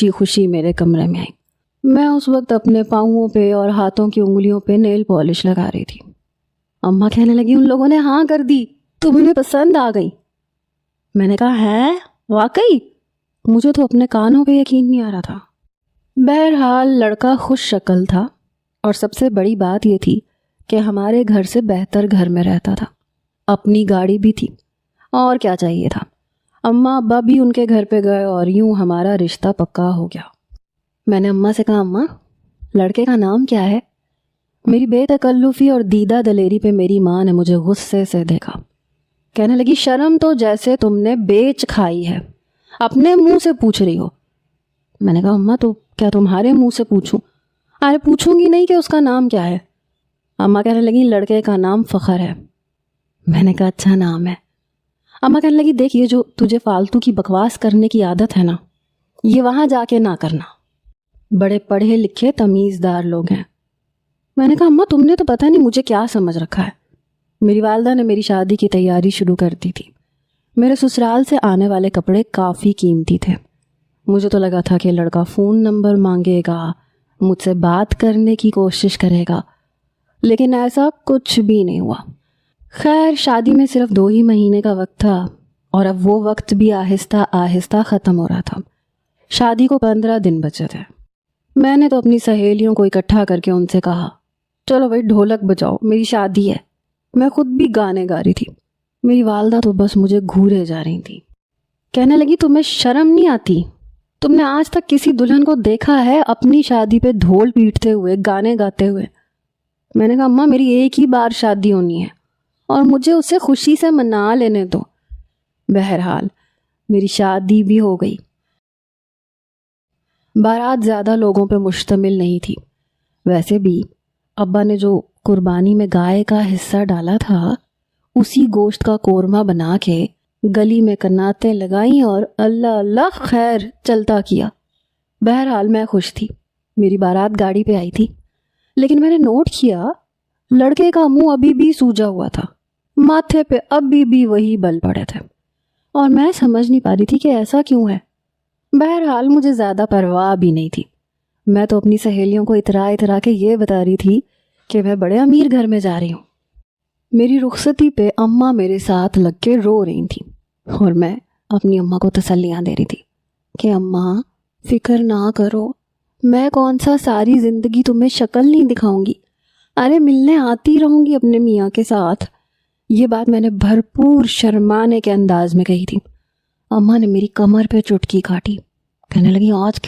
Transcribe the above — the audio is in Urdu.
سچی خوشی میرے کمرے میں آئی۔ میں اس وقت اپنے پاؤں پہ اور ہاتھوں کی انگلیوں پہ نیل پالش لگا رہی تھی۔ اماں کہنے لگی ان لوگوں نے ہاں کر دی، تمہیں پسند آ گئی۔ میں نے کہا ہے واقعی؟ مجھے تو اپنے کانوں پہ یقین نہیں آ رہا تھا۔ بہرحال لڑکا خوش شکل تھا اور سب سے بڑی بات یہ تھی کہ ہمارے گھر سے بہتر گھر میں رہتا تھا، اپنی گاڑی بھی تھی، اور کیا چاہیے تھا۔ اماں ابا بھی ان کے گھر پہ گئے اور یوں ہمارا رشتہ پکا ہو گیا۔ میں نے اماں سے کہا اماں لڑکے کا نام کیا ہے؟ میری بے تکلفی اور دیدہ دلیری پہ میری ماں نے مجھے غصے سے دیکھا۔ کہنے لگی شرم تو جیسے تم نے بیچ کھائی ہے، اپنے منہ سے پوچھ رہی ہو۔ میں نے کہا اماں تو کیا تمہارے منہ سے پوچھوں؟ ارے پوچھوں گی نہیں کہ اس کا نام کیا ہے۔ اماں کہنے لگی لڑکے کا نام فخر ہے۔ میں نے کہا اچھا نام ہے۔ اماں کہنے لگی دیکھ یہ جو تجھے فالتو کی بکواس کرنے کی عادت ہے نا، یہ وہاں جا کے نہ کرنا، بڑے پڑھے لکھے تمیزدار لوگ ہیں۔ میں نے کہا اماں تم نے تو پتہ نہیں مجھے کیا سمجھ رکھا ہے۔ میری والدہ نے میری شادی کی تیاری شروع کر دی تھی۔ میرے سسرال سے آنے والے کپڑے کافی قیمتی تھے۔ مجھے تو لگا تھا کہ لڑکا فون نمبر مانگے گا، مجھ سے بات کرنے کی کوشش کرے گا، لیکن ایسا کچھ بھی نہیں ہوا۔ خیر شادی میں صرف 2 ہی مہینے کا وقت تھا اور اب وہ وقت بھی آہستہ آہستہ ختم ہو رہا تھا۔ شادی کو 15 دن بچے تھے۔ میں نے تو اپنی سہیلیوں کو اکٹھا کر کے ان سے کہا چلو بھائی ڈھولک بجاؤ، میری شادی ہے۔ میں خود بھی گانے گا رہی تھی۔ میری والدہ تو بس مجھے گھورے جا رہی تھی، کہنے لگی تمہیں شرم نہیں آتی؟ تم نے آج تک کسی دلہن کو دیکھا ہے اپنی شادی پہ ڈھول پیٹتے ہوئے، گانے گاتے ہوئے؟ میں نے کہا اماں میری ایک ہی بار شادی ہونی ہے اور مجھے اسے خوشی سے منا لینے دو۔ بہرحال میری شادی بھی ہو گئی۔ بارات زیادہ لوگوں پہ مشتمل نہیں تھی، ویسے بھی ابا نے جو قربانی میں گائے کا حصہ ڈالا تھا اسی گوشت کا قورمہ بنا کے گلی میں کناتیں لگائیں اور اللہ اللہ خیر چلتا کیا۔ بہرحال میں خوش تھی۔ میری بارات گاڑی پہ آئی تھی، لیکن میں نے نوٹ کیا لڑکے کا منہ ابھی بھی سوجا ہوا تھا، ماتھے پہ ابھی بھی وہی بل پڑے تھے، اور میں سمجھ نہیں پا رہی تھی کہ ایسا کیوں ہے۔ بہرحال مجھے زیادہ پرواہ بھی نہیں تھی۔ میں تو اپنی سہیلیوں کو اترا کے یہ بتا رہی تھی کہ میں بڑے امیر گھر میں جا رہی ہوں۔ میری رخصتی پہ اماں میرے ساتھ لگ کے رو رہی تھیں اور میں اپنی اماں کو تسلیاں دے رہی تھی کہ اماں فکر نہ کرو، میں کون سا ساری زندگی تمہیں شکل نہیں دکھاؤں گی، ارے ملنے آتی رہوں گی اپنے میاں کے ساتھ۔ یہ بات میں نے بھرپور شرمانے کے انداز میں کہی تھی۔ اماں نے میری کمر پہ چٹکی کاٹی، کہنے لگی آج